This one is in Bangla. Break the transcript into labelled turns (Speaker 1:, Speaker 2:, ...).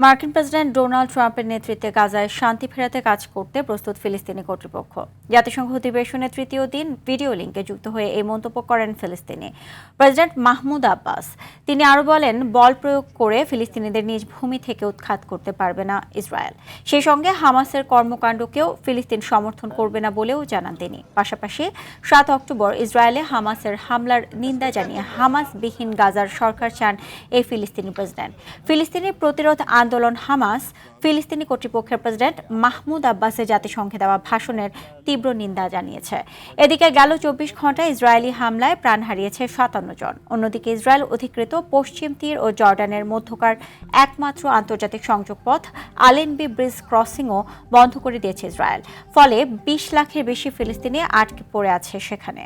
Speaker 1: মার্কিন প্রেসিডেন্ট ডোনাল্ড ট্রাম্পের নেতৃত্বে গাজায় শান্তি ফেরাতে কাজ করতে প্রস্তুত ফিলিস্তিনি কর্তৃপক্ষ। জাতিসংঘ অধিবেশনের তৃতীয় দিন ভিডিও লিঙ্কে যুক্ত হয়ে এই মন্তব্য করেন ফিলিস্তিনি প্রেসিডেন্ট মাহমুদ আব্বাস। তিনি আরও বলেন, বল প্রয়োগ করে ফিলিস্তিনিদের নিজ ভূমি থেকে উৎখাত করতে পারবে না ইসরায়েল। সেই সঙ্গে হামাসের কর্মকাণ্ডকেও ফিলিস্তিন সমর্থন করবে না বলেও জানান তিনি। পাশাপাশি 7 অক্টোবর ইসরায়েলে হামাসের হামলার নিন্দা জানিয়ে হামাসবিহীন গাজার সরকার চান এই ফিলিস্তিনি প্রেসিডেন্ট। ফিলিস্তিনি প্রতিরোধ আন্দোলন হামাস ফিলিস্তিনি কর্তৃপক্ষের প্রেসিডেন্ট মাহমুদ আব্বাসের জাতিসংঘে দেওয়া ভাষণের তীব্র নিন্দা জানিয়েছে। এদিকে গেল 24 ঘন্টায় ইসরায়েলি হামলায় প্রাণ হারিয়েছে 57 জন। অন্যদিকে ইসরায়েল অধিকৃত পশ্চিম তীর ও জর্ডানের মধ্যকার একমাত্র আন্তর্জাতিক সংযোগপথ আলেনবি ব্রিজ ক্রসিংও বন্ধ করে দিয়েছে ইসরায়েল। ফলে 20 লাখের বেশি ফিলিস্তিনি আটকে পড়ে আছে সেখানে।